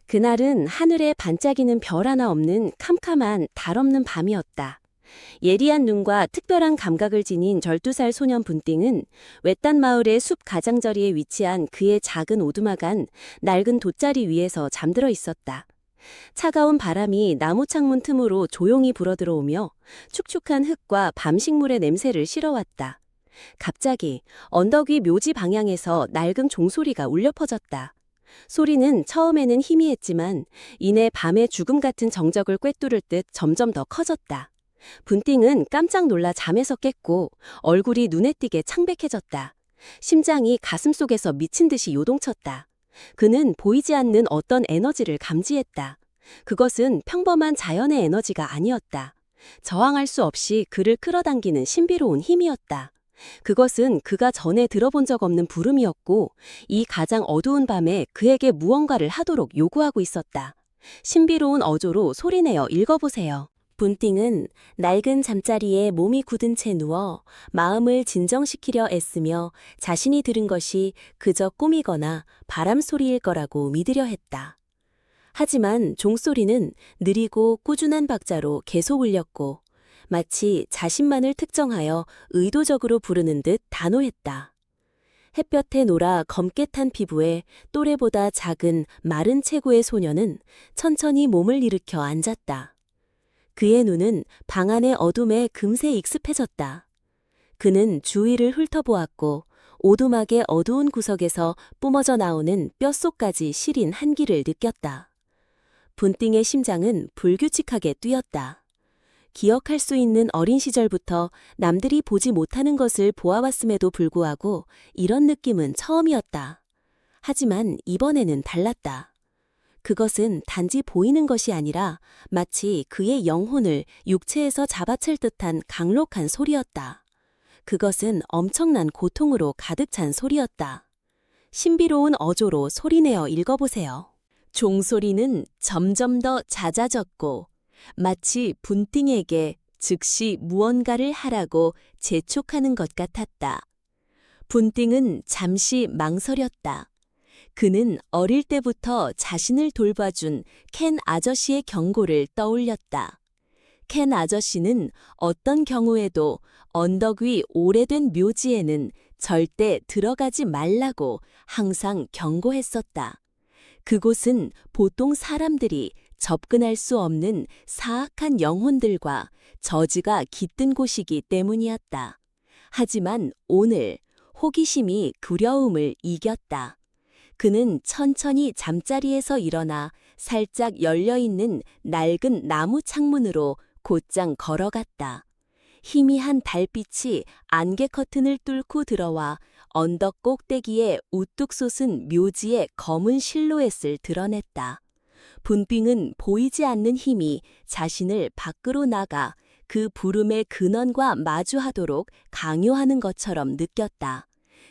그날은 하늘에 반짝이는 별 하나 없는 캄캄한 달 없는 밤이었다. 예리한 눈과 특별한 감각을 지닌 12살 소년 분띵은 외딴 마을의 숲 가장자리에 위치한 그의 작은 오두막한 낡은 돗자리 위에서 잠들어 있었다. 차가운 바람이 나무 창문 틈으로 조용히 불어들어오며 축축한 흙과 밤식물의 냄새를 실어왔다. 갑자기 언덕 위 묘지 방향에서 낡은 종소리가 울려 퍼졌다. 소리는 처음에는 희미했지만 이내 밤의 죽음 같은 정적을 꿰뚫을 듯 점점 더 커졌다. 분띵은 깜짝 놀라 잠에서 깼고 얼굴이 눈에 띄게 창백해졌다. 심장이 가슴속에서 미친 듯이 요동쳤다. 그는 보이지 않는 어떤 에너지를 감지했다. 그것은 평범한 자연의 에너지가 아니었다. 저항할 수 없이 그를 끌어당기는 신비로운 힘이었다. 그것은 그가 전에 들어본 적 없는 부름이었고 이 가장 어두운 밤에 그에게 무언가를 하도록 요구하고 있었다. 신비로운 어조로 소리내어 읽어보세요. 분띵은 낡은 잠자리에 몸이 굳은 채 누워 마음을 진정시키려 애쓰며 자신이 들은 것이 그저 꿈이거나 바람소리일 거라고 믿으려 했다. 하지만 종소리는 느리고 꾸준한 박자로 계속 울렸고 마치 자신만을 특정하여 의도적으로 부르는 듯 단호했다. 햇볕에 놀아 검게 탄 피부에 또래보다 작은 마른 체구의 소녀는 천천히 몸을 일으켜 앉았다. 그의 눈은 방 안의 어둠에 금세 익숙해졌다. 그는 주위를 훑어보았고 오두막의 어두운 구석에서 뿜어져 나오는 뼛속까지 시린 한기를 느꼈다. 분띵의 심장은 불규칙하게 뛰었다. 기억할 수 있는 어린 시절부터 남들이 보지 못하는 것을 보아왔음에도 불구하고 이런 느낌은 처음이었다. 하지만 이번에는 달랐다. 그것은 단지 보이는 것이 아니라 마치 그의 영혼을 육체에서 잡아챌 듯한 강력한 소리였다. 그것은 엄청난 고통으로 가득 찬 소리였다. 신비로운 어조로 소리내어 읽어보세요. 종소리는 점점 더 잦아졌고 마치 분띵에게 즉시 무언가를 하라고 재촉하는 것 같았다. 분띵은 잠시 망설였다. 그는 어릴 때부터 자신을 돌봐준 켄 아저씨의 경고를 떠올렸다. 켄 아저씨는 어떤 경우에도 언덕 위 오래된 묘지에는 절대 들어가지 말라고 항상 경고했었다. 그곳은 보통 사람들이 접근할 수 없는 사악한 영혼들과 저주가 깃든 곳이기 때문이었다. 하지만 오늘 호기심이 두려움을 이겼다. 그는 천천히 잠자리에서 일어나 살짝 열려있는 낡은 나무 창문으로 곧장 걸어갔다. 희미한 달빛이 안개 커튼을 뚫고 들어와 언덕 꼭대기에 우뚝 솟은 묘지의 검은 실루엣을 드러냈다. 분띵은 보이지 않는 힘이 자신을 밖으로 나가 그 부름의 근원과 마주하도록 강요하는 것처럼 느꼈다.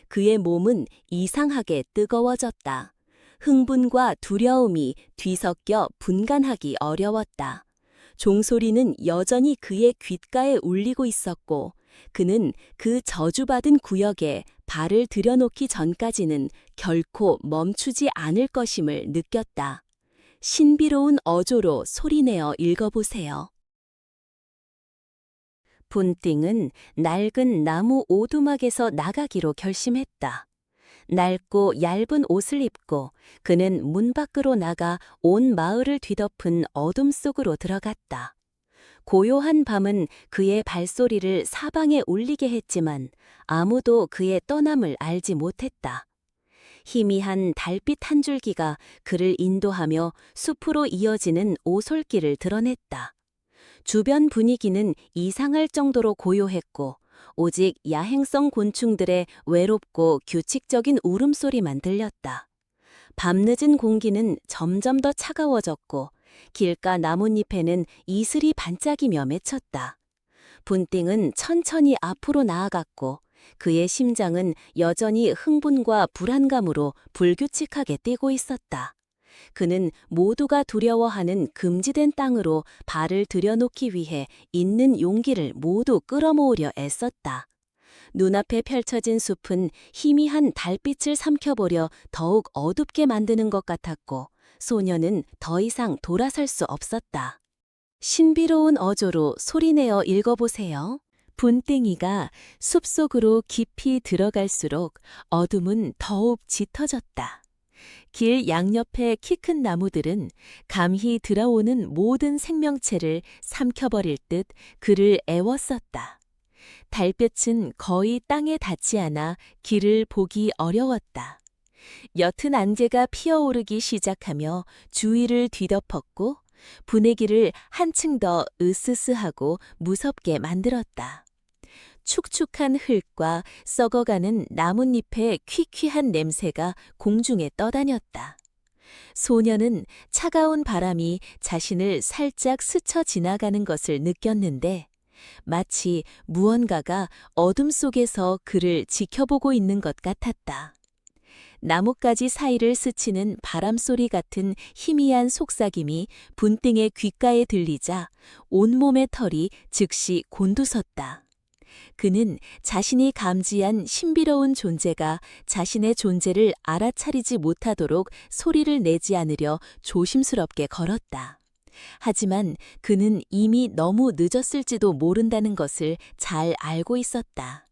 그의 몸은 이상하게 뜨거워졌다. 흥분과 두려움이 뒤섞여 분간하기 어려웠다. 종소리는 여전히 그의 귓가에 울리고 있었고 그는 그 저주받은 구역에 발을 들여놓기 전까지는 결코 멈추지 않을 것임을 느꼈다. 신비로운 어조로 소리내어 읽어보세요. 분띵은 낡은 나무 오두막에서 나가기로 결심했다. 낡고 얇은 옷을 입고 그는 문 밖으로 나가 온 마을을 뒤덮은 어둠 속으로 들어갔다. 고요한 밤은 그의 발소리를 사방에 울리게 했지만 아무도 그의 떠남을 알지 못했다. 희미한 달빛 한 줄기가 그를 인도하며 숲으로 이어지는 오솔길을 드러냈다. 주변 분위기는 이상할 정도로 고요했고 오직 야행성 곤충들의 외롭고 규칙적인 울음소리만 들렸다. 밤늦은 공기는 점점 더 차가워졌고 길가 나뭇잎에는 이슬이 반짝이며 맺혔다. 분띵은 천천히 앞으로 나아갔고 그의 심장은 여전히 흥분과 불안감으로 불규칙하게 뛰고 있었다. 그는 모두가 두려워하는 금지된 땅으로 발을 들여놓기 위해 있는 용기를 모두 끌어모으려 애썼다. 눈앞에 펼쳐진 숲은 희미한 달빛을 삼켜보려 더욱 어둡게 만드는 것 같았고 소녀는 더 이상 돌아설 수 없었다. 신비로운 어조로 소리내어 읽어보세요. 분땡이가 숲속으로 깊이 들어갈수록 어둠은 더욱 짙어졌다. 길 양옆의 키 큰 나무들은 감히 들어오는 모든 생명체를 삼켜버릴 듯 그를 애웠었다. 달볕은 거의 땅에 닿지 않아 길을 보기 어려웠다. 옅은 안개가 피어오르기 시작하며 주위를 뒤덮었고 분위기를 한층 더 으스스하고 무섭게 만들었다. 축축한 흙과 썩어가는 나뭇잎의 퀴퀴한 냄새가 공중에 떠다녔다. 소녀는 차가운 바람이 자신을 살짝 스쳐 지나가는 것을 느꼈는데 마치 무언가가 어둠 속에서 그를 지켜보고 있는 것 같았다. 나뭇가지 사이를 스치는 바람소리 같은 희미한 속삭임이 분땡의 귓가에 들리자 온몸의 털이 즉시 곤두섰다. 그는 자신이 감지한 신비로운 존재가 자신의 존재를 알아차리지 못하도록 소리를 내지 않으려 조심스럽게 걸었다. 하지만 그는 이미 너무 늦었을지도 모른다는 것을 잘 알고 있었다.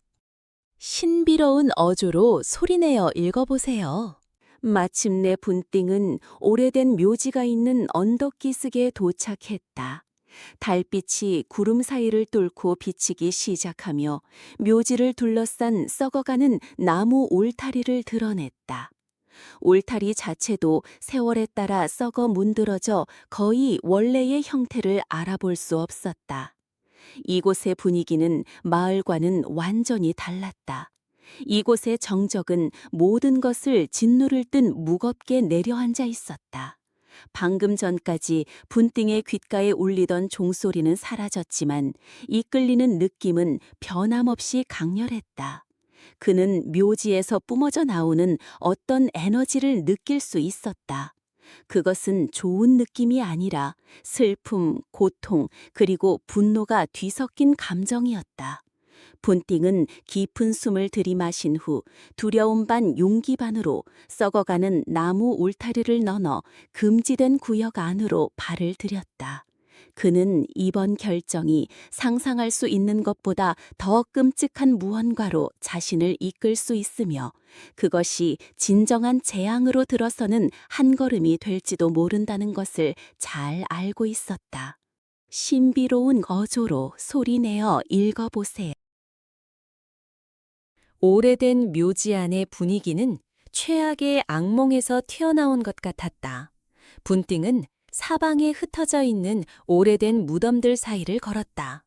신비로운 어조로 소리내어 읽어보세요. 마침내 분띵은 오래된 묘지가 있는 언덕 기슭에 도착했다. 달빛이 구름 사이를 뚫고 비치기 시작하며 묘지를 둘러싼 썩어가는 나무 울타리를 드러냈다. 울타리 자체도 세월에 따라 썩어 문드러져 거의 원래의 형태를 알아볼 수 없었다. 이곳의 분위기는 마을과는 완전히 달랐다. 이곳의 정적은 모든 것을 짓누를 듯 무겁게 내려앉아 있었다. 방금 전까지 분띵의 귓가에 울리던 종소리는 사라졌지만 이끌리는 느낌은 변함없이 강렬했다. 그는 묘지에서 뿜어져 나오는 어떤 에너지를 느낄 수 있었다. 그것은 좋은 느낌이 아니라 슬픔, 고통, 그리고 분노가 뒤섞인 감정이었다. 분띵은 깊은 숨을 들이마신 후 두려움 반 용기 반으로 썩어가는 나무 울타리를 넘어 금지된 구역 안으로 발을 들였다. 그는 이번 결정이 상상할 수 있는 것보다 더 끔찍한 무언가로 자신을 이끌 수 있으며 그것이 진정한 재앙으로 들어서는 한 걸음이 될지도 모른다는 것을 잘 알고 있었다. 신비로운 어조로 소리내어 읽어보세요. 오래된 묘지 안의 분위기는 최악의 악몽에서 튀어나온 것 같았다. 분띵은 사방에 흩어져 있는 오래된 무덤들 사이를 걸었다.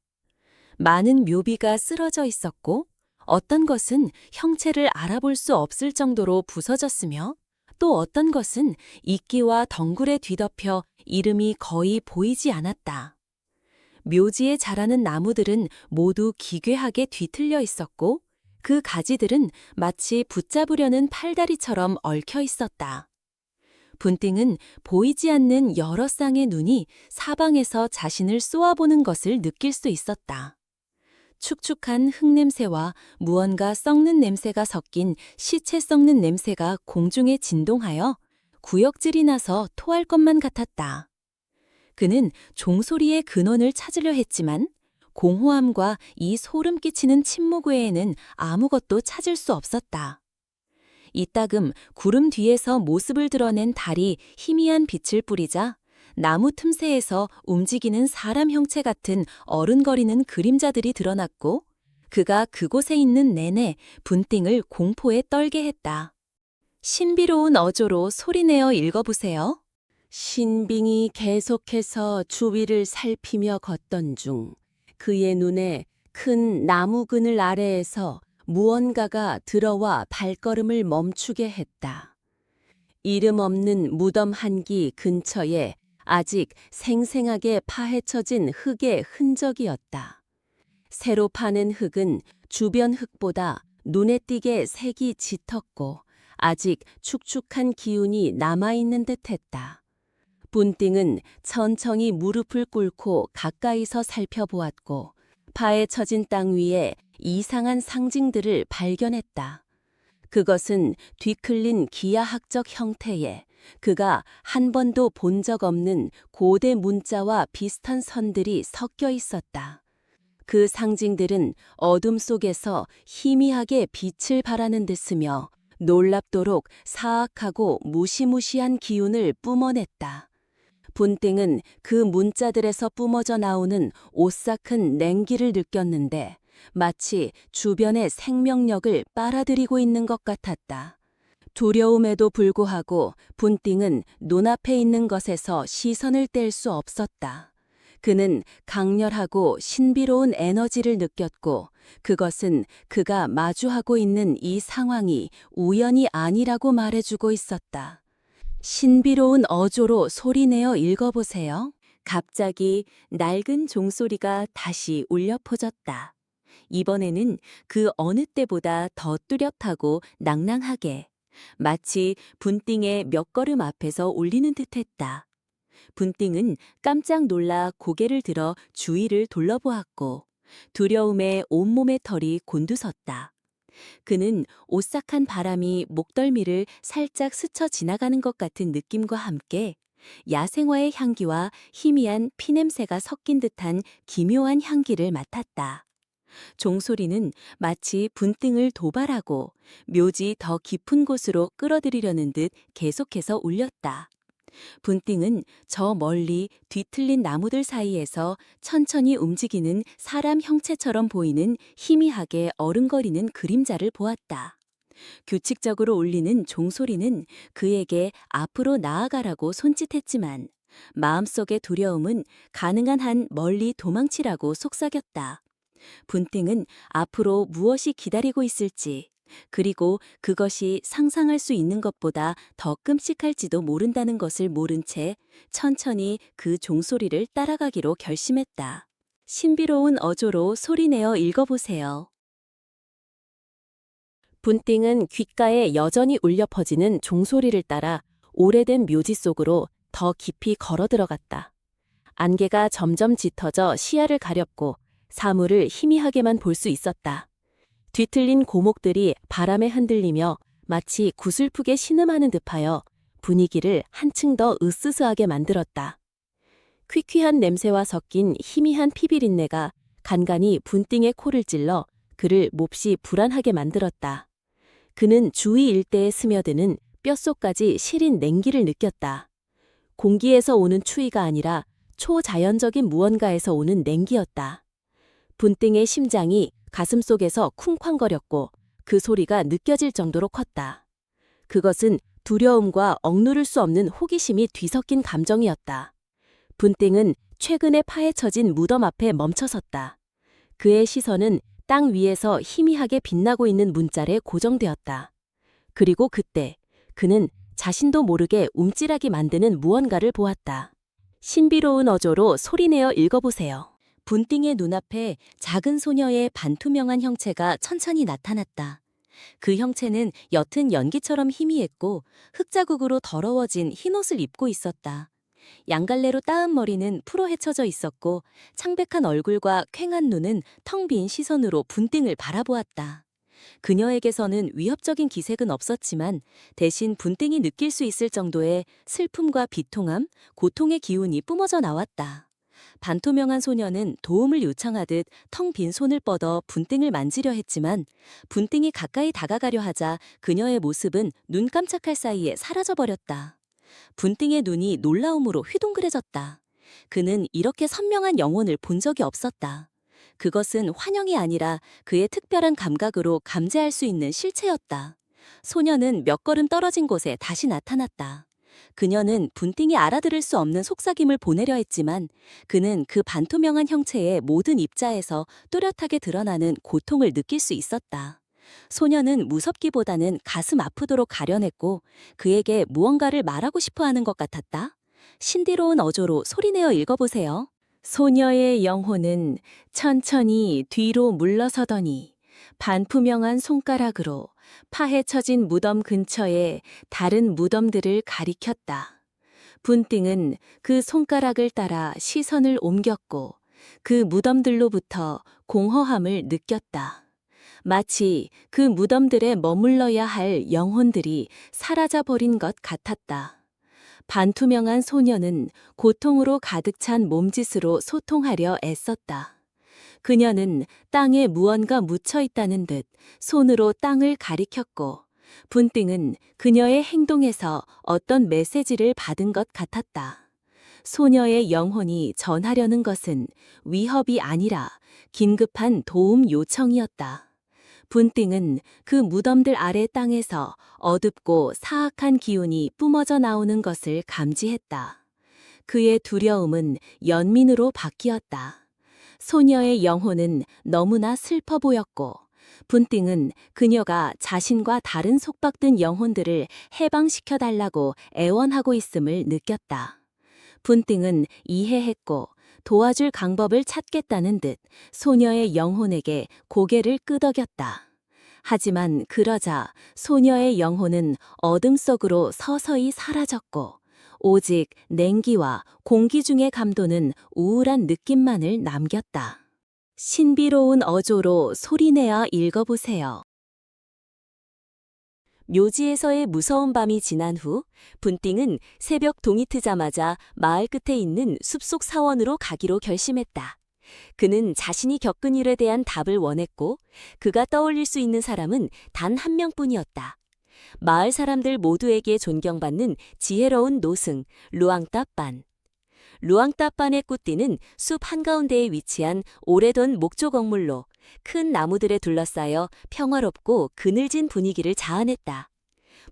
많은 묘비가 쓰러져 있었고 어떤 것은 형체를 알아볼 수 없을 정도로 부서졌으며 또 어떤 것은 이끼와 덩굴에 뒤덮여 이름이 거의 보이지 않았다. 묘지에 자라는 나무들은 모두 기괴하게 뒤틀려 있었고 그 가지들은 마치 붙잡으려는 팔다리처럼 얽혀 있었다. 분띵은 보이지 않는 여러 쌍의 눈이 사방에서 자신을 쏘아보는 것을 느낄 수 있었다. 축축한 흙냄새와 무언가 썩는 냄새가 섞인 시체 썩는 냄새가 공중에 진동하여 구역질이 나서 토할 것만 같았다. 그는 종소리의 근원을 찾으려 했지만 공허함과 이 소름 끼치는 침묵 외에는 아무것도 찾을 수 없었다. 이따금 구름 뒤에서 모습을 드러낸 달이 희미한 빛을 뿌리자 나무 틈새에서 움직이는 사람 형체 같은 어른거리는 그림자들이 드러났고 그가 그곳에 있는 내내 분띵을 공포에 떨게 했다. 신비로운 어조로 소리내어 읽어보세요. 신빙이 계속해서 주위를 살피며 걷던 중 그의 눈에 큰 나무 그늘 아래에서 무언가가 들어와 발걸음을 멈추게 했다. 이름 없는 무덤 한기 근처에 아직 생생하게 파헤쳐진 흙의 흔적이었다. 새로 파낸 흙은 주변 흙보다 눈에 띄게 색이 짙었고 아직 축축한 기운이 남아있는 듯했다. 분띵은 천천히 무릎을 꿇고 가까이서 살펴보았고 파헤쳐진 땅 위에 이상한 상징들을 발견했다. 그것은 뒤클린 기하학적 형태의 그가 한 번도 본 적 없는 고대 문자와 비슷한 선들이 섞여 있었다. 그 상징들은 어둠 속에서 희미하게 빛을 발하는 듯 스며 놀랍도록 사악하고 무시무시한 기운을 뿜어냈다. 분땡은 그 문자들에서 뿜어져 나오는 오싹한 냉기를 느꼈는데 마치 주변의 생명력을 빨아들이고 있는 것 같았다. 두려움에도 불구하고 분띵은 눈앞에 있는 것에서 시선을 뗄 수 없었다. 그는 강렬하고 신비로운 에너지를 느꼈고 그것은 그가 마주하고 있는 이 상황이 우연이 아니라고 말해주고 있었다. 신비로운 어조로 소리내어 읽어보세요. 갑자기 낡은 종소리가 다시 울려 퍼졌다. 이번에는 그 어느 때보다 더 뚜렷하고 낭낭하게 마치 분띵의 몇 걸음 앞에서 울리는 듯했다. 분띵은 깜짝 놀라 고개를 들어 주위를 둘러보았고 두려움에 온몸의 털이 곤두섰다. 그는 오싹한 바람이 목덜미를 살짝 스쳐 지나가는 것 같은 느낌과 함께 야생화의 향기와 희미한 피냄새가 섞인 듯한 기묘한 향기를 맡았다. 종소리는 마치 분등을 도발하고 묘지 더 깊은 곳으로 끌어들이려는 듯 계속해서 울렸다. 분띵은 저 멀리 뒤틀린 나무들 사이에서 천천히 움직이는 사람 형체처럼 보이는 희미하게 어른거리는 그림자를 보았다. 규칙적으로 울리는 종소리는 그에게 앞으로 나아가라고 손짓했지만 마음속의 두려움은 가능한 한 멀리 도망치라고 속삭였다. 분띵은 앞으로 무엇이 기다리고 있을지, 그리고 그것이 상상할 수 있는 것보다 더 끔찍할지도 모른다는 것을 모른 채 천천히 그 종소리를 따라가기로 결심했다. 신비로운 어조로 소리내어 읽어보세요. 분띵은 귓가에 여전히 울려 퍼지는 종소리를 따라 오래된 묘지 속으로 더 깊이 걸어 들어갔다. 안개가 점점 짙어져 시야를 가렸고 사물을 희미하게만 볼 수 있었다. 뒤틀린 고목들이 바람에 흔들리며 마치 구슬프게 신음하는 듯하여 분위기를 한층 더 으스스하게 만들었다. 퀴퀴한 냄새와 섞인 희미한 피비린내가 간간히 분띵의 코를 찔러 그를 몹시 불안하게 만들었다. 그는 주위 일대에 스며드는 뼛속까지 시린 냉기를 느꼈다. 공기에서 오는 추위가 아니라 초자연적인 무언가에서 오는 냉기였다. 분띵의 심장이 가슴속에서 쿵쾅거렸고 그 소리가 느껴질 정도로 컸다. 그것은 두려움과 억누를 수 없는 호기심이 뒤섞인 감정이었다. 분띵은 최근에 파헤쳐진 무덤 앞에 멈춰섰다. 그의 시선은 땅 위에서 희미하게 빛나고 있는 문자에 고정되었다. 그리고 그때 그는 자신도 모르게 움찔하게 만드는 무언가를 보았다. 신비로운 어조로 소리내어 읽어보세요. 분띵의 눈앞에 작은 소녀의 반투명한 형체가 천천히 나타났다. 그 형체는 옅은 연기처럼 희미했고 흙자국으로 더러워진 흰옷을 입고 있었다. 양갈래로 따은 머리는 풀어 헤쳐져 있었고 창백한 얼굴과 퀭한 눈은 텅 빈 시선으로 분띵을 바라보았다. 그녀에게서는 위협적인 기색은 없었지만 대신 분띵이 느낄 수 있을 정도의 슬픔과 비통함, 고통의 기운이 뿜어져 나왔다. 반투명한 소녀는 도움을 요청하듯 텅 빈 손을 뻗어 분띵을 만지려 했지만 분띵이 가까이 다가가려 하자 그녀의 모습은 눈 깜짝할 사이에 사라져버렸다. 분띵의 눈이 놀라움으로 휘둥그레졌다. 그는 이렇게 선명한 영혼을 본 적이 없었다. 그것은 환영이 아니라 그의 특별한 감각으로 감지할 수 있는 실체였다. 소녀는 몇 걸음 떨어진 곳에 다시 나타났다. 그녀는 분띵이 알아들을 수 없는 속삭임을 보내려 했지만 그는 그 반투명한 형체의 모든 입자에서 뚜렷하게 드러나는 고통을 느낄 수 있었다. 소녀는 무섭기보다는 가슴 아프도록 가련했고 그에게 무언가를 말하고 싶어 하는 것 같았다. 신비로운 어조로 소리내어 읽어보세요. 소녀의 영혼은 천천히 뒤로 물러서더니 반투명한 손가락으로 파헤쳐진 무덤 근처에 다른 무덤들을 가리켰다. 분띵은 그 손가락을 따라 시선을 옮겼고 그 무덤들로부터 공허함을 느꼈다. 마치 그 무덤들에 머물러야 할 영혼들이 사라져버린 것 같았다. 반투명한 소녀는 고통으로 가득 찬 몸짓으로 소통하려 애썼다. 그녀는 땅에 무언가 묻혀 있다는 듯 손으로 땅을 가리켰고, 분띵은 그녀의 행동에서 어떤 메시지를 받은 것 같았다. 소녀의 영혼이 전하려는 것은 위협이 아니라 긴급한 도움 요청이었다. 분띵은 그 무덤들 아래 땅에서 어둡고 사악한 기운이 뿜어져 나오는 것을 감지했다. 그의 두려움은 연민으로 바뀌었다. 소녀의 영혼은 너무나 슬퍼 보였고, 분띵은 그녀가 자신과 다른 속박된 영혼들을 해방시켜달라고 애원하고 있음을 느꼈다. 분띵은 이해했고 도와줄 방법을 찾겠다는 듯 소녀의 영혼에게 고개를 끄덕였다. 하지만 그러자 소녀의 영혼은 어둠 속으로 서서히 사라졌고, 오직 냉기와 공기 중에 감도는 우울한 느낌만을 남겼다. 신비로운 어조로 소리내어 읽어보세요. 묘지에서의 무서운 밤이 지난 후 분띵은 새벽 동이 트자마자 마을 끝에 있는 숲속 사원으로 가기로 결심했다. 그는 자신이 겪은 일에 대한 답을 원했고, 그가 떠올릴 수 있는 사람은 단 한 명뿐이었다. 마을 사람들 모두에게 존경받는 지혜로운 노승 루앙따빤. 루앙따빤의 꾸띠는 숲 한가운데에 위치한 오래된 목조 건물로 큰 나무들에 둘러싸여 평화롭고 그늘진 분위기를 자아냈다.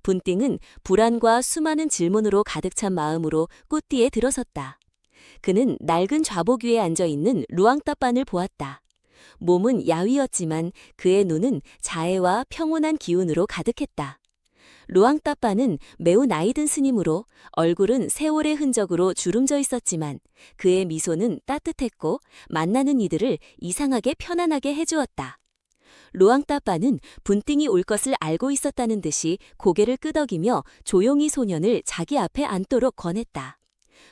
분띵은 불안과 수많은 질문으로 가득 찬 마음으로 꾸띠에 들어섰다. 그는 낡은 좌복 위에 앉아있는 루앙따빤을 보았다. 몸은 야위었지만 그의 눈은 자애와 평온한 기운으로 가득했다. 루앙따빠는 매우 나이든 스님으로 얼굴은 세월의 흔적으로 주름져 있었지만 그의 미소는 따뜻했고 만나는 이들을 이상하게 편안하게 해주었다. 루앙따빠는 분띵이 올 것을 알고 있었다는 듯이 고개를 끄덕이며 조용히 소년을 자기 앞에 앉도록 권했다.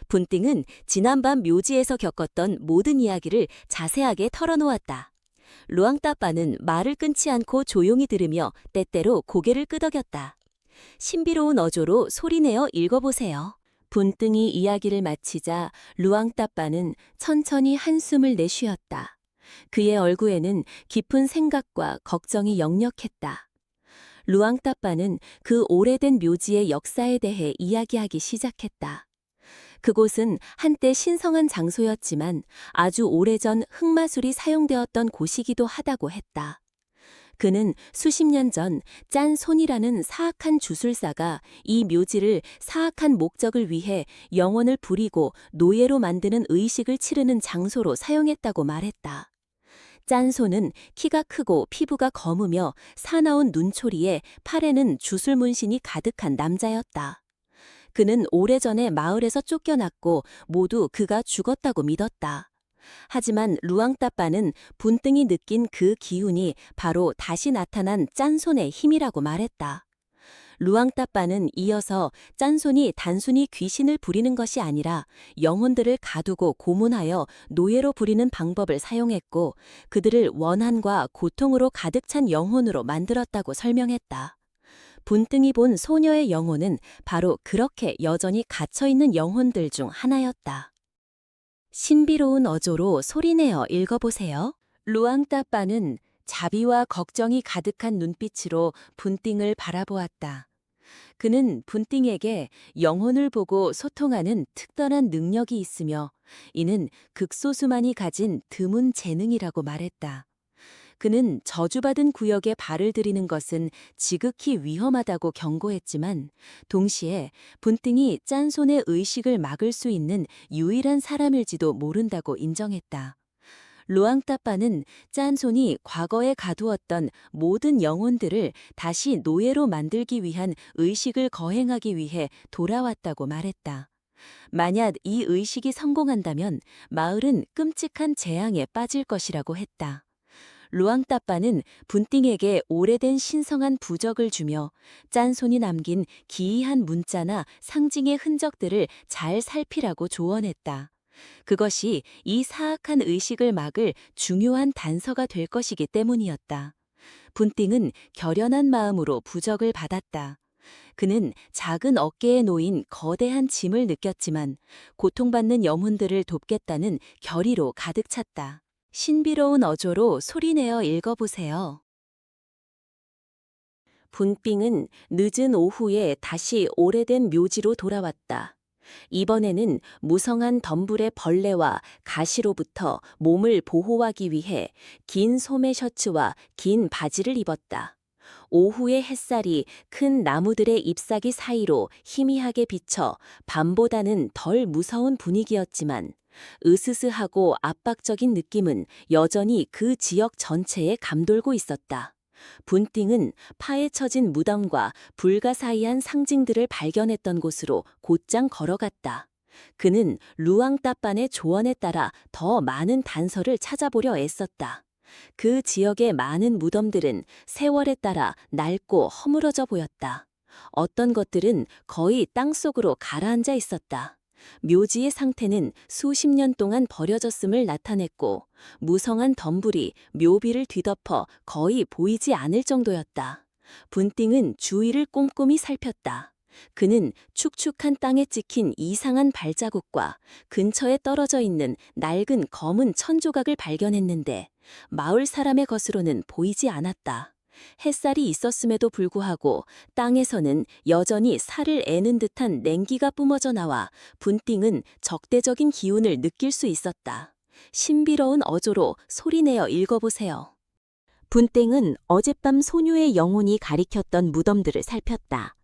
분띵은 지난밤 묘지에서 겪었던 모든 이야기를 자세하게 털어놓았다. 루앙따빠는 말을 끊지 않고 조용히 들으며 때때로 고개를 끄덕였다. 신비로운 어조로 소리내어 읽어보세요. 분띵이 이야기를 마치자 루앙따빠는 천천히 한숨을 내쉬었다. 그의 얼굴에는 깊은 생각과 걱정이 역력했다. 루앙따빠는 그 오래된 묘지의 역사에 대해 이야기하기 시작했다. 그곳은 한때 신성한 장소였지만 아주 오래전 흑마술이 사용되었던 곳이기도 하다고 했다. 그는 수십 년 전 짠손이라는 사악한 주술사가 이 묘지를 사악한 목적을 위해 영혼을 부리고 노예로 만드는 의식을 치르는 장소로 사용했다고 말했다. 짠손은 키가 크고 피부가 검으며 사나운 눈초리에 팔에는 주술 문신이 가득한 남자였다. 그는 오래전에 마을에서 쫓겨났고 모두 그가 죽었다고 믿었다. 하지만 루앙따빠는 분등이 느낀 그 기운이 바로 다시 나타난 짠손의 힘이라고 말했다. 루앙따빠는 이어서 짠손이 단순히 귀신을 부리는 것이 아니라 영혼들을 가두고 고문하여 노예로 부리는 방법을 사용했고 그들을 원한과 고통으로 가득 찬 영혼으로 만들었다고 설명했다. 분등이 본 소녀의 영혼은 바로 그렇게 여전히 갇혀있는 영혼들 중 하나였다. 신비로운 어조로 소리내어 읽어보세요. 루앙따빠는 자비와 걱정이 가득한 눈빛으로 분띵을 바라보았다. 그는 분띵에게 영혼을 보고 소통하는 특별한 능력이 있으며 이는 극소수만이 가진 드문 재능이라고 말했다. 그는 저주받은 구역에 발을 들이는 것은 지극히 위험하다고 경고했지만 동시에 분띵이 짠손의 의식을 막을 수 있는 유일한 사람일지도 모른다고 인정했다. 루앙따빠는 짠손이 과거에 가두었던 모든 영혼들을 다시 노예로 만들기 위한 의식을 거행하기 위해 돌아왔다고 말했다. 만약 이 의식이 성공한다면 마을은 끔찍한 재앙에 빠질 것이라고 했다. 루앙따빠는 분띵에게 오래된 신성한 부적을 주며 짠손이 남긴 기이한 문자나 상징의 흔적들을 잘 살피라고 조언했다. 그것이 이 사악한 의식을 막을 중요한 단서가 될 것이기 때문이었다. 분띵은 결연한 마음으로 부적을 받았다. 그는 작은 어깨에 놓인 거대한 짐을 느꼈지만 고통받는 영혼들을 돕겠다는 결의로 가득 찼다. 신비로운 어조로 소리내어 읽어보세요. 분빙은 늦은 오후에 다시 오래된 묘지로 돌아왔다. 이번에는 무성한 덤불의 벌레와 가시로부터 몸을 보호하기 위해 긴 소매 셔츠와 긴 바지를 입었다. 오후의 햇살이 큰 나무들의 잎사귀 사이로 희미하게 비쳐 밤보다는 덜 무서운 분위기였지만 으스스하고 압박적인 느낌은 여전히 그 지역 전체에 감돌고 있었다. 분띵은 파헤쳐진 무덤과 불가사의한 상징들을 발견했던 곳으로 곧장 걸어갔다. 그는 루앙따빤의 조언에 따라 더 많은 단서를 찾아보려 애썼다. 그 지역의 많은 무덤들은 세월에 따라 낡고 허물어져 보였다. 어떤 것들은 거의 땅속으로 가라앉아 있었다. 묘지의 상태는 수십 년 동안 버려졌음을 나타냈고 무성한 덤불이 묘비를 뒤덮어 거의 보이지 않을 정도였다. 분띵은 주위를 꼼꼼히 살폈다. 그는 축축한 땅에 찍힌 이상한 발자국과 근처에 떨어져 있는 낡은 검은 천조각을 발견했는데 마을 사람의 것으로는 보이지 않았다. 햇살이 있었음에도 불구하고 땅에서는 여전히 살을 애는 듯한 냉기가 뿜어져 나와 분띵은 적대적인 기운을 느낄 수 있었다. 신비로운 어조로 소리내어 읽어보세요. 분땡은 어젯밤 소녀의 영혼이 가리켰던 무덤들을 살폈다.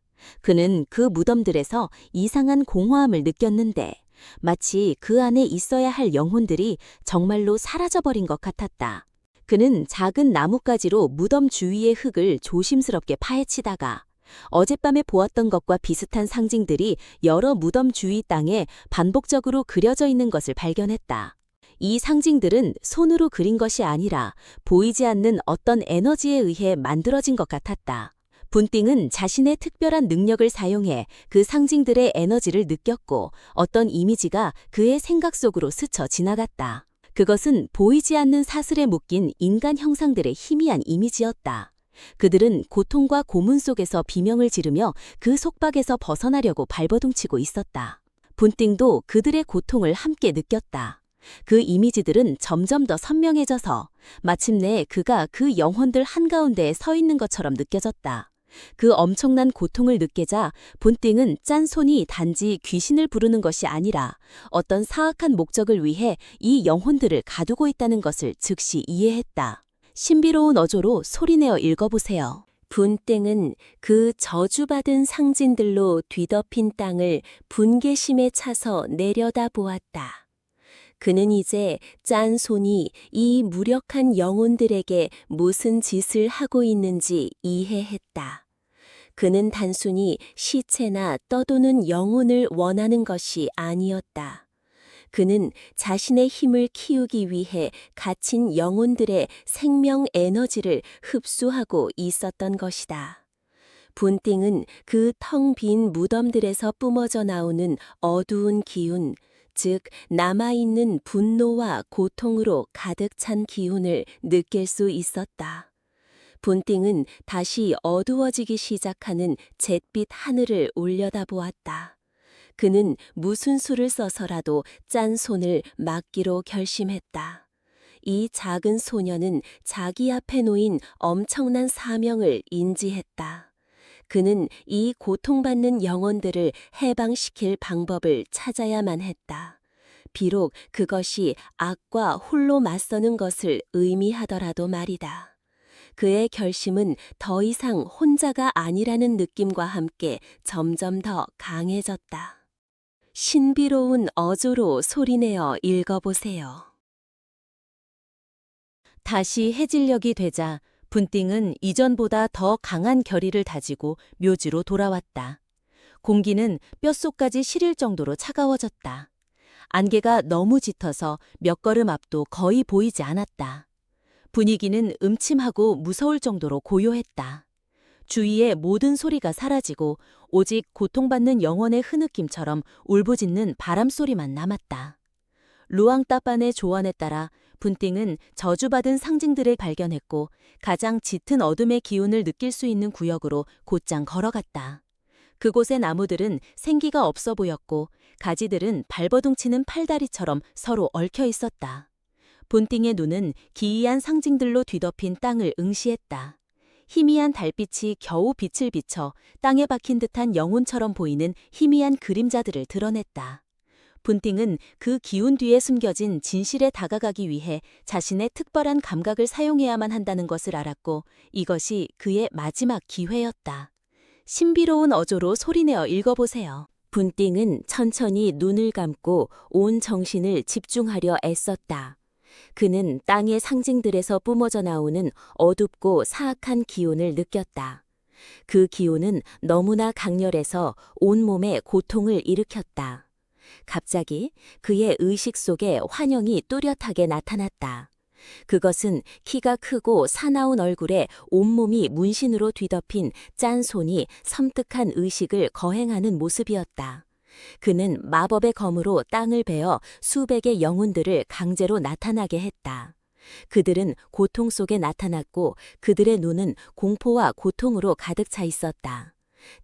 그는 그 무덤들에서 이상한 공허함을 느꼈는데 마치 그 안에 있어야 할 영혼들이 정말로 사라져버린 것 같았다. 그는 작은 나뭇가지로 무덤 주위의 흙을 조심스럽게 파헤치다가 어젯밤에 보았던 것과 비슷한 상징들이 여러 무덤 주위 땅에 반복적으로 그려져 있는 것을 발견했다. 이 상징들은 손으로 그린 것이 아니라 보이지 않는 어떤 에너지에 의해 만들어진 것 같았다. 분띵은 자신의 특별한 능력을 사용해 그 상징들의 에너지를 느꼈고 어떤 이미지가 그의 생각 속으로 스쳐 지나갔다. 그것은 보이지 않는 사슬에 묶인 인간 형상들의 희미한 이미지였다. 그들은 고통과 고문 속에서 비명을 지르며 그 속박에서 벗어나려고 발버둥치고 있었다. 분띵도 그들의 고통을 함께 느꼈다. 그 이미지들은 점점 더 선명해져서 마침내 그가 그 영혼들 한가운데에 서 있는 것처럼 느껴졌다. 그 엄청난 고통을 느끼자 분띵은 짠 손이 단지 귀신을 부르는 것이 아니라 어떤 사악한 목적을 위해 이 영혼들을 가두고 있다는 것을 즉시 이해했다. 신비로운 어조로 소리내어 읽어보세요. 분땡은 그 저주받은 상징들로 뒤덮인 땅을 분개심에 차서 내려다보았다. 그는 이제 짠 손이 이 무력한 영혼들에게 무슨 짓을 하고 있는지 이해했다. 그는 단순히 시체나 떠도는 영혼을 원하는 것이 아니었다. 그는 자신의 힘을 키우기 위해 갇힌 영혼들의 생명 에너지를 흡수하고 있었던 것이다. 분띵은 그 텅 빈 무덤들에서 뿜어져 나오는 어두운 기운, 즉 남아있는 분노와 고통으로 가득 찬 기운을 느낄 수 있었다. 분띵은 다시 어두워지기 시작하는 잿빛 하늘을 올려다보았다. 그는 무슨 수를 써서라도 짠 손을 막기로 결심했다. 이 작은 소녀는 자기 앞에 놓인 엄청난 사명을 인지했다. 그는 이 고통받는 영혼들을 해방시킬 방법을 찾아야만 했다. 비록 그것이 악과 홀로 맞서는 것을 의미하더라도 말이다. 그의 결심은 더 이상 혼자가 아니라는 느낌과 함께 점점 더 강해졌다. 신비로운 어조로 소리내어 읽어보세요. 다시 해질녘이 되자 분띵은 이전보다 더 강한 결의를 다지고 묘지로 돌아왔다. 공기는 뼛속까지 시릴 정도로 차가워졌다. 안개가 너무 짙어서 몇 걸음 앞도 거의 보이지 않았다. 분위기는 음침하고 무서울 정도로 고요했다. 주위의 모든 소리가 사라지고 오직 고통받는 영혼의 흐느낌처럼 울부짖는 바람소리만 남았다. 루앙따빤의 조언에 따라 분띵은 저주받은 상징들을 발견했고 가장 짙은 어둠의 기운을 느낄 수 있는 구역으로 곧장 걸어갔다. 그곳의 나무들은 생기가 없어 보였고 가지들은 발버둥치는 팔다리처럼 서로 얽혀 있었다. 분띵의 눈은 기이한 상징들로 뒤덮인 땅을 응시했다. 희미한 달빛이 겨우 빛을 비춰 땅에 박힌 듯한 영혼처럼 보이는 희미한 그림자들을 드러냈다. 분띵은 그 기운 뒤에 숨겨진 진실에 다가가기 위해 자신의 특별한 감각을 사용해야만 한다는 것을 알았고 이것이 그의 마지막 기회였다. 신비로운 어조로 소리내어 읽어보세요. 분띵은 천천히 눈을 감고 온 정신을 집중하려 애썼다. 그는 땅의 상징들에서 뿜어져 나오는 어둡고 사악한 기운을 느꼈다. 그 기운은 너무나 강렬해서 온몸에 고통을 일으켰다. 갑자기 그의 의식 속에 환영이 뚜렷하게 나타났다. 그것은 키가 크고 사나운 얼굴에 온몸이 문신으로 뒤덮인 짠 손이 섬뜩한 의식을 거행하는 모습이었다. 그는 마법의 검으로 땅을 베어 수백의 영혼들을 강제로 나타나게 했다. 그들은 고통 속에 나타났고 그들의 눈은 공포와 고통으로 가득 차 있었다.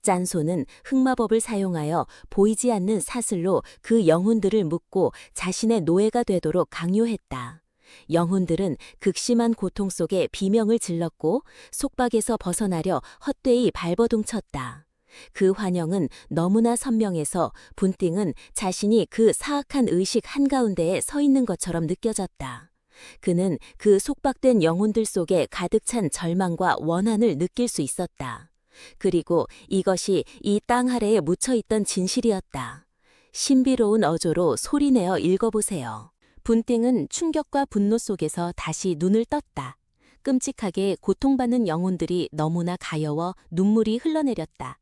짠소는 흑마법을 사용하여 보이지 않는 사슬로 그 영혼들을 묶고 자신의 노예가 되도록 강요했다. 영혼들은 극심한 고통 속에 비명을 질렀고 속박에서 벗어나려 헛되이 발버둥쳤다. 그 환영은 너무나 선명해서 분띵은 자신이 그 사악한 의식 한가운데에 서 있는 것처럼 느껴졌다. 그는 그 속박된 영혼들 속에 가득 찬 절망과 원한을 느낄 수 있었다. 그리고 이것이 이 땅 아래에 묻혀있던 진실이었다. 신비로운 어조로 소리내어 읽어보세요. 분띵은 충격과 분노 속에서 다시 눈을 떴다. 끔찍하게 고통받는 영혼들이 너무나 가여워 눈물이 흘러내렸다.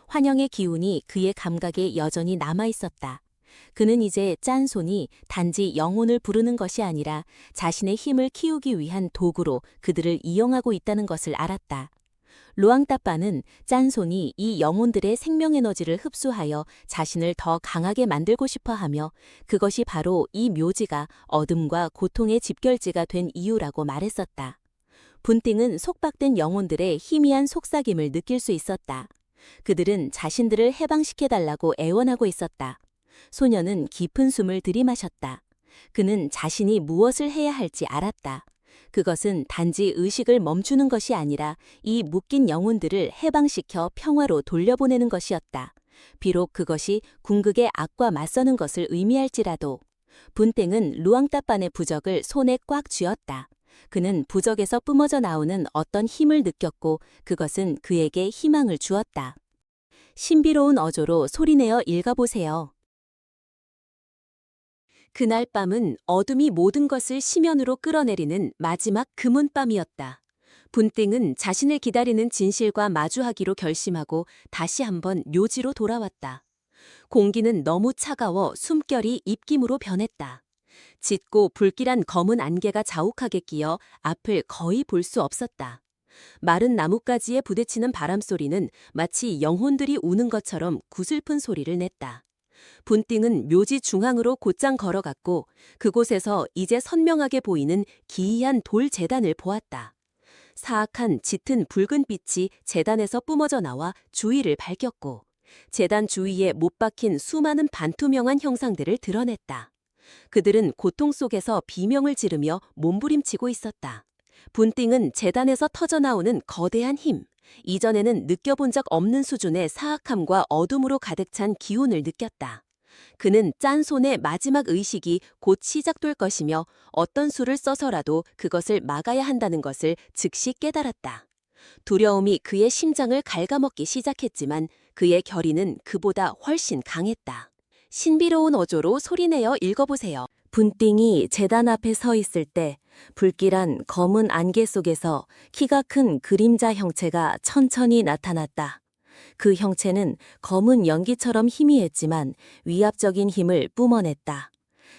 환영의 기운이 그의 감각에 여전히 남아있었다. 그는 이제 짠 손이 단지 영혼을 부르는 것이 아니라 자신의 힘을 키우기 위한 도구로 그들을 이용하고 있다는 것을 알았다. 루앙따빠는 짠 손이 이 영혼들의 생명에너지를 흡수하여 자신을 더 강하게 만들고 싶어 하며 그것이 바로 이 묘지가 어둠과 고통의 집결지가 된 이유라고 말했었다. 분띵은 속박된 영혼들의 희미한 속삭임을 느낄 수 있었다. 그들은 자신들을 해방시켜달라고 애원하고 있었다. 소녀는 깊은 숨을 들이마셨다. 그는 자신이 무엇을 해야 할지 알았다. 그것은 단지 의식을 멈추는 것이 아니라 이 묶인 영혼들을 해방시켜 평화로 돌려보내는 것이었다. 비록 그것이 궁극의 악과 맞서는 것을 의미할지라도. 분땡은 루앙따빤의 부적을 손에 꽉 쥐었다. 그는 부적에서 뿜어져 나오는 어떤 힘을 느꼈고 그것은 그에게 희망을 주었다. 신비로운 어조로 소리내어 읽어보세요. 그날 밤은 어둠이 모든 것을 심연으로 끌어내리는 마지막 금은밤이었다. 분땡은 자신을 기다리는 진실과 마주하기로 결심하고 다시 한번 묘지로 돌아왔다. 공기는 너무 차가워 숨결이 입김으로 변했다. 짙고 불길한 검은 안개가 자욱하게 끼어 앞을 거의 볼 수 없었다. 마른 나뭇가지에 부딪히는 바람소리는 마치 영혼들이 우는 것처럼 구슬픈 소리를 냈다. 분띵은 묘지 중앙으로 곧장 걸어갔고 그곳에서 이제 선명하게 보이는 기이한 돌 제단을 보았다. 사악한 짙은 붉은 빛이 제단에서 뿜어져 나와 주위를 밝혔고 제단 주위에 못 박힌 수많은 반투명한 형상들을 드러냈다. 그들은 고통 속에서 비명을 지르며 몸부림치고 있었다. 분띵은 제단에서 터져나오는 거대한 힘, 이전에는 느껴본 적 없는 수준의 사악함과 어둠으로 가득 찬 기운을 느꼈다. 그는 짠 손의 마지막 의식이 곧 시작될 것이며 어떤 수를 써서라도 그것을 막아야 한다는 것을 즉시 깨달았다. 두려움이 그의 심장을 갉아먹기 시작했지만 그의 결의는 그보다 훨씬 강했다. 신비로운 어조로 소리내어 읽어보세요. 분띵이 제단 앞에 서 있을 때 불길한 검은 안개 속에서 키가 큰 그림자 형체가 천천히 나타났다. 그 형체는 검은 연기처럼 희미했지만 위압적인 힘을 뿜어냈다.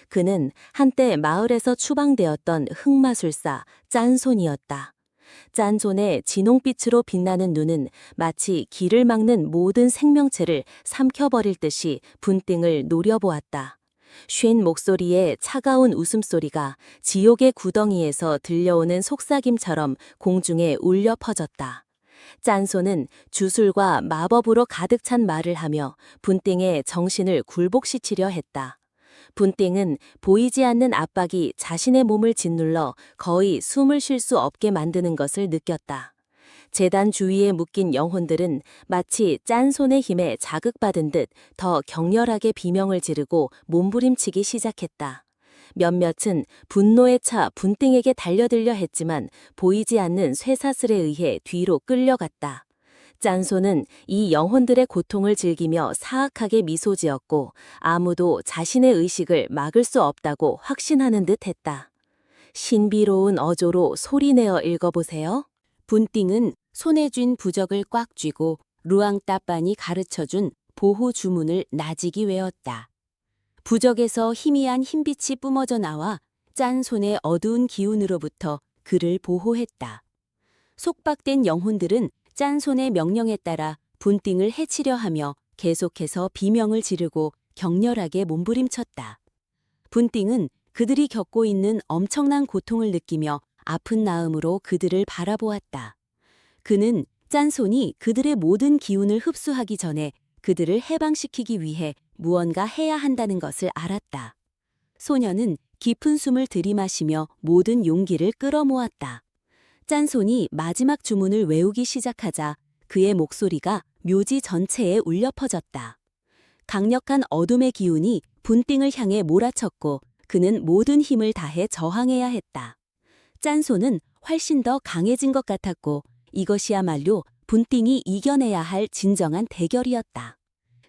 그는 한때 마을에서 추방되었던 흑마술사 짠손이었다. 짠손의 진홍빛으로 빛나는 눈은 마치 길을 막는 모든 생명체를 삼켜버릴 듯이 분띵을 노려보았다. 쉰 목소리에 차가운 웃음소리가 지옥의 구덩이에서 들려오는 속삭임처럼 공중에 울려 퍼졌다. 짠소는 주술과 마법으로 가득 찬 말을 하며 분땡의 정신을 굴복시키려 했다. 분땡은 보이지 않는 압박이 자신의 몸을 짓눌러 거의 숨을 쉴 수 없게 만드는 것을 느꼈다. 재단 주위에 묶인 영혼들은 마치 짠손의 힘에 자극받은 듯 더 격렬하게 비명을 지르고 몸부림치기 시작했다. 몇몇은 분노에 차 분땡에게 달려들려 했지만 보이지 않는 쇠사슬에 의해 뒤로 끌려갔다. 짠소는 이 영혼들의 고통을 즐기며 사악하게 미소 지었고 아무도 자신의 의식을 막을 수 없다고 확신하는 듯 했다. 신비로운 어조로 소리내어 읽어보세요. 분띵은 손에 쥔 부적을 꽉 쥐고 루앙따빤이 가르쳐준 보호 주문을 나직이 외웠다. 부적에서 희미한 흰빛이 뿜어져 나와 짠 손의 어두운 기운으로부터 그를 보호했다. 속박된 영혼들은 짠 손의 명령에 따라 분띵을 해치려 하며 계속해서 비명을 지르고 격렬하게 몸부림쳤다. 분띵은 그들이 겪고 있는 엄청난 고통을 느끼며 아픈 마음으로 그들을 바라보았다. 그는 짠손이 그들의 모든 기운을 흡수하기 전에 그들을 해방시키기 위해 무언가 해야 한다는 것을 알았다. 소녀는 깊은 숨을 들이마시며 모든 용기를 끌어모았다. 짠손이 마지막 주문을 외우기 시작하자 그의 목소리가 묘지 전체에 울려 퍼졌다. 강력한 어둠의 기운이 분띵을 향해 몰아쳤고 그는 모든 힘을 다해 저항해야 했다. 짠손은 훨씬 더 강해진 것 같았고 이것이야말로 분띵이 이겨내야 할 진정한 대결이었다.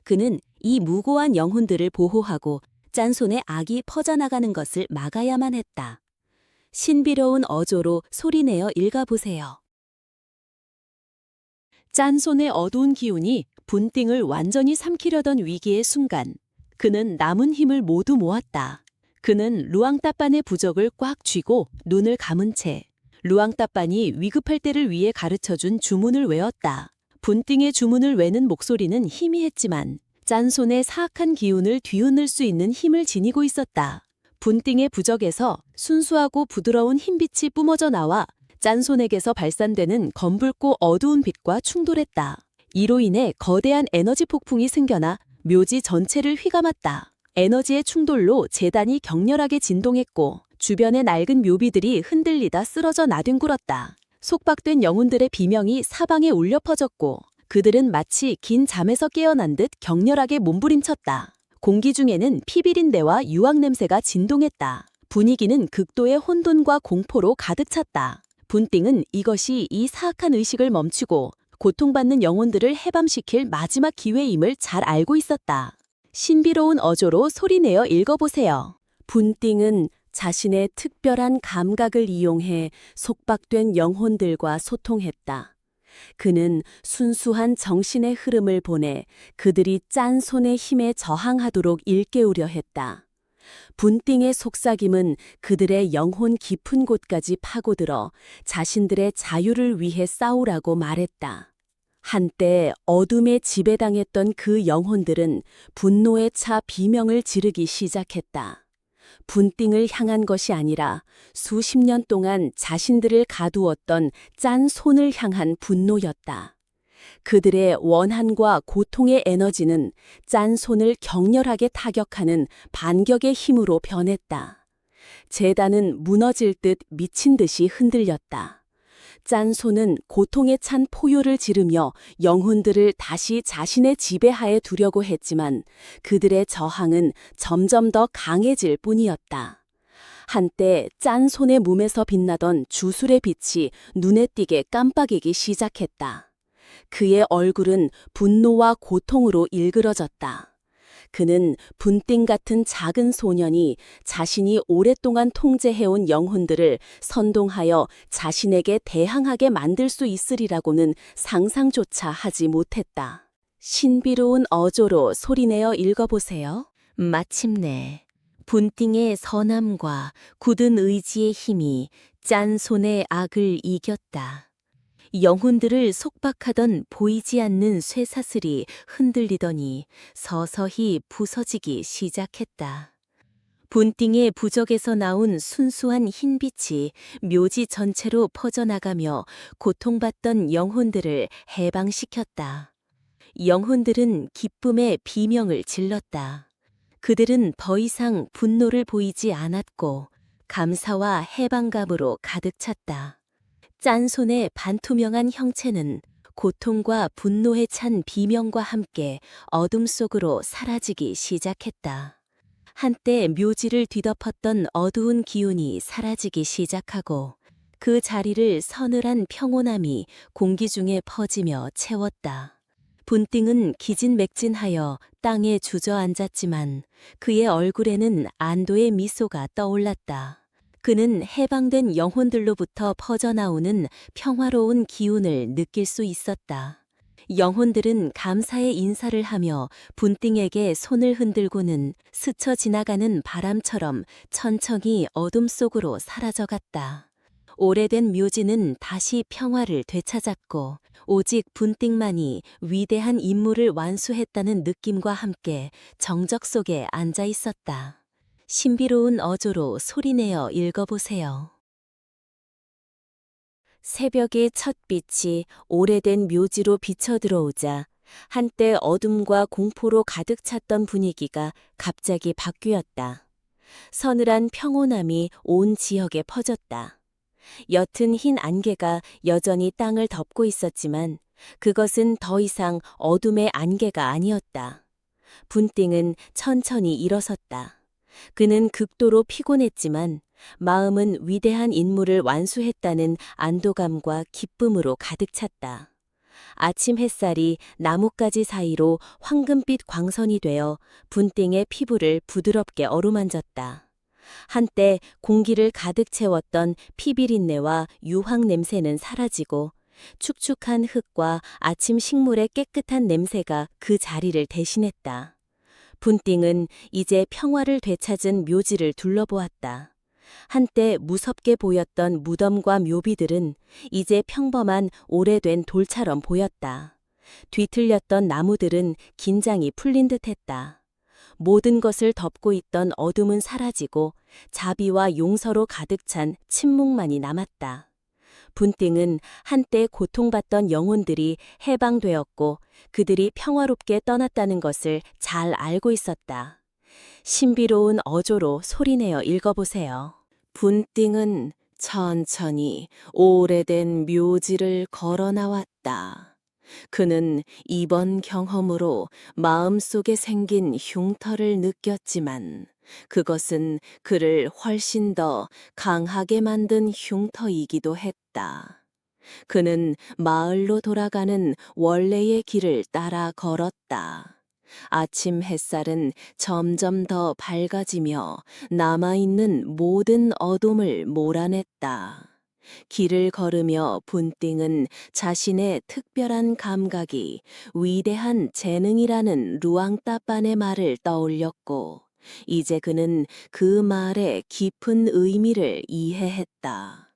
그는 이 무고한 영혼들을 보호하고 짠손의 악이 퍼져나가는 것을 막아야만 했다. 신비로운 어조로 소리내어 읽어보세요. 짠손의 어두운 기운이 분띵을 완전히 삼키려던 위기의 순간, 그는 남은 힘을 모두 모았다. 그는 루앙따빤의 부적을 꽉 쥐고 눈을 감은 채 루앙따빤이 위급할 때를 위해 가르쳐준 주문을 외웠다. 분띵의 주문을 외는 목소리는 희미했지만 짠손의 사악한 기운을 뒤흔들 수 있는 힘을 지니고 있었다. 분띵의 부적에서 순수하고 부드러운 흰빛이 뿜어져 나와 짠손에게서 발산되는 검붉고 어두운 빛과 충돌했다. 이로 인해 거대한 에너지 폭풍이 생겨나 묘지 전체를 휘감았다. 에너지의 충돌로 재단이 격렬하게 진동했고 주변의 낡은 묘비들이 흔들리다 쓰러져 나뒹굴었다. 속박된 영혼들의 비명이 사방에 울려 퍼졌고 그들은 마치 긴 잠에서 깨어난 듯 격렬하게 몸부림쳤다. 공기 중에는 피비린내와 유황 냄새가 진동했다. 분위기는 극도의 혼돈과 공포로 가득 찼다. 분띵은 이것이 이 사악한 의식을 멈추고 고통받는 영혼들을 해방시킬 마지막 기회임을 잘 알고 있었다. 신비로운 어조로 소리내어 읽어보세요. 분띵은 자신의 특별한 감각을 이용해 속박된 영혼들과 소통했다. 그는 순수한 정신의 흐름을 보내 그들이 짠손의 힘에 저항하도록 일깨우려 했다. 분띵의 속삭임은 그들의 영혼 깊은 곳까지 파고들어 자신들의 자유를 위해 싸우라고 말했다. 한때 어둠에 지배당했던 그 영혼들은 분노에 차 비명을 지르기 시작했다. 분띵을 향한 것이 아니라 수십 년 동안 자신들을 가두었던 짠 손을 향한 분노였다. 그들의 원한과 고통의 에너지는 짠 손을 격렬하게 타격하는 반격의 힘으로 변했다. 재단은 무너질 듯 미친 듯이 흔들렸다. 짠 손은 고통에 찬 포효를 지르며 영혼들을 다시 자신의 지배하에 두려고 했지만 그들의 저항은 점점 더 강해질 뿐이었다. 한때 짠 손의 몸에서 빛나던 주술의 빛이 눈에 띄게 깜빡이기 시작했다. 그의 얼굴은 분노와 고통으로 일그러졌다. 그는 분띵 같은 작은 소년이 자신이 오랫동안 통제해온 영혼들을 선동하여 자신에게 대항하게 만들 수 있으리라고는 상상조차 하지 못했다. 신비로운 어조로 소리내어 읽어보세요. 마침내 분띵의 선함과 굳은 의지의 힘이 짠손의 악을 이겼다. 영혼들을 속박하던 보이지 않는 쇠사슬이 흔들리더니 서서히 부서지기 시작했다. 분띵의 부적에서 나온 순수한 흰빛이 묘지 전체로 퍼져나가며 고통받던 영혼들을 해방시켰다. 영혼들은 기쁨의 비명을 질렀다. 그들은 더 이상 분노를 보이지 않았고 감사와 해방감으로 가득 찼다. 짠손의 반투명한 형체는 고통과 분노에 찬 비명과 함께 어둠 속으로 사라지기 시작했다. 한때 묘지를 뒤덮었던 어두운 기운이 사라지기 시작하고 그 자리를 서늘한 평온함이 공기 중에 퍼지며 채웠다. 분띵은 기진맥진하여 땅에 주저앉았지만 그의 얼굴에는 안도의 미소가 떠올랐다. 그는 해방된 영혼들로부터 퍼져나오는 평화로운 기운을 느낄 수 있었다. 영혼들은 감사의 인사를 하며 분띵에게 손을 흔들고는 스쳐 지나가는 바람처럼 천천히 어둠 속으로 사라져갔다. 오래된 묘지는 다시 평화를 되찾았고 오직 분띵만이 위대한 임무를 완수했다는 느낌과 함께 정적 속에 앉아 있었다. 신비로운 어조로 소리내어 읽어보세요. 새벽의 첫 빛이 오래된 묘지로 비쳐 들어오자 한때 어둠과 공포로 가득 찼던 분위기가 갑자기 바뀌었다. 서늘한 평온함이 온 지역에 퍼졌다. 옅은 흰 안개가 여전히 땅을 덮고 있었지만 그것은 더 이상 어둠의 안개가 아니었다. 분띵은 천천히 일어섰다. 그는 극도로 피곤했지만 마음은 위대한 임무를 완수했다는 안도감과 기쁨으로 가득 찼다. 아침 햇살이 나뭇가지 사이로 황금빛 광선이 되어 분띵의 피부를 부드럽게 어루만졌다. 한때 공기를 가득 채웠던 피비린내와 유황 냄새는 사라지고 축축한 흙과 아침 식물의 깨끗한 냄새가 그 자리를 대신했다. 분띵은 이제 평화를 되찾은 묘지를 둘러보았다. 한때 무섭게 보였던 무덤과 묘비들은 이제 평범한 오래된 돌처럼 보였다. 뒤틀렸던 나무들은 긴장이 풀린 듯했다. 모든 것을 덮고 있던 어둠은 사라지고 자비와 용서로 가득 찬 침묵만이 남았다. 분띵은 한때 고통받던 영혼들이 해방되었고 그들이 평화롭게 떠났다는 것을 잘 알고 있었다. 신비로운 어조로 소리내어 읽어보세요. 분띵은 천천히 오래된 묘지를 걸어 나왔다. 그는 이번 경험으로 마음속에 생긴 흉터를 느꼈지만 그것은 그를 훨씬 더 강하게 만든 흉터이기도 했다. 그는 마을로 돌아가는 원래의 길을 따라 걸었다. 아침 햇살은 점점 더 밝아지며 남아있는 모든 어둠을 몰아냈다. 길을 걸으며 분띵은 자신의 특별한 감각이 위대한 재능이라는 루앙따빤의 말을 떠올렸고, 이제 그는 그 말의 깊은 의미를 이해했다.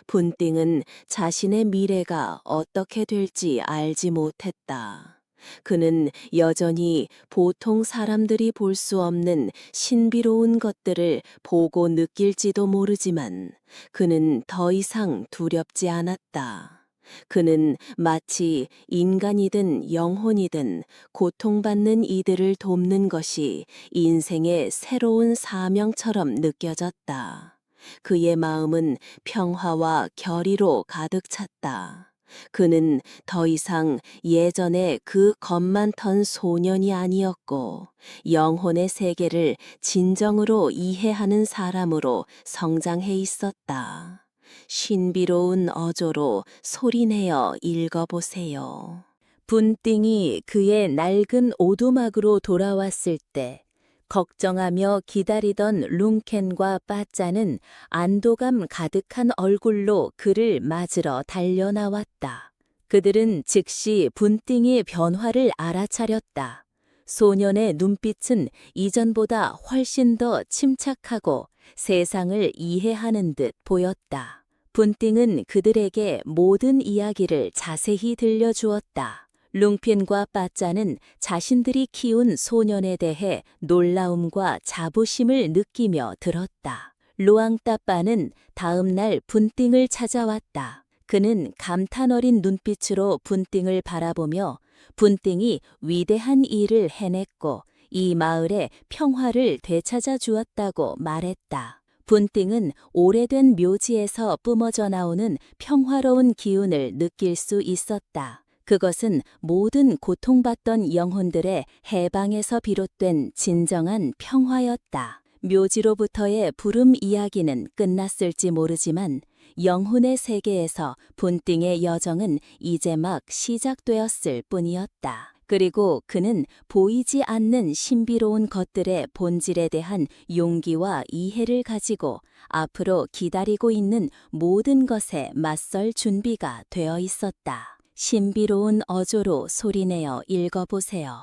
분띵은 자신의 미래가 어떻게 될지 알지 못했다. 그는 여전히 보통 사람들이 볼 수 없는 신비로운 것들을 보고 느낄지도 모르지만 그는 더 이상 두렵지 않았다. 그는 마치 인간이든 영혼이든 고통받는 이들을 돕는 것이 인생의 새로운 사명처럼 느껴졌다. 그의 마음은 평화와 결의로 가득 찼다. 그는 더 이상 예전의 그 겁 많던 소년이 아니었고 영혼의 세계를 진정으로 이해하는 사람으로 성장해 있었다. 신비로운 어조로 소리내어 읽어보세요. 분띵이 그의 낡은 오두막으로 돌아왔을 때 걱정하며 기다리던 룽켄과 빠짜는 안도감 가득한 얼굴로 그를 맞으러 달려나왔다. 그들은 즉시 분띵의 변화를 알아차렸다. 소년의 눈빛은 이전보다 훨씬 더 침착하고 세상을 이해하는 듯 보였다. 분띵은 그들에게 모든 이야기를 자세히 들려주었다. 룽핀과 빠짜는 자신들이 키운 소년에 대해 놀라움과 자부심을 느끼며 들었다. 루앙따빠는 다음 날 분띵을 찾아왔다. 그는 감탄 어린 눈빛으로 분띵을 바라보며 분띵이 위대한 일을 해냈고 이 마을에 평화를 되찾아 주었다고 말했다. 분띵은 오래된 묘지에서 뿜어져 나오는 평화로운 기운을 느낄 수 있었다. 그것은 모든 고통받던 영혼들의 해방에서 비롯된 진정한 평화였다. 묘지로부터의 부름 이야기는 끝났을지 모르지만 영혼의 세계에서 분띵의 여정은 이제 막 시작되었을 뿐이었다. 그리고 그는 보이지 않는 신비로운 것들의 본질에 대한 용기와 이해를 가지고 앞으로 기다리고 있는 모든 것에 맞설 준비가 되어 있었다. 신비로운 어조로 소리내어 읽어보세요.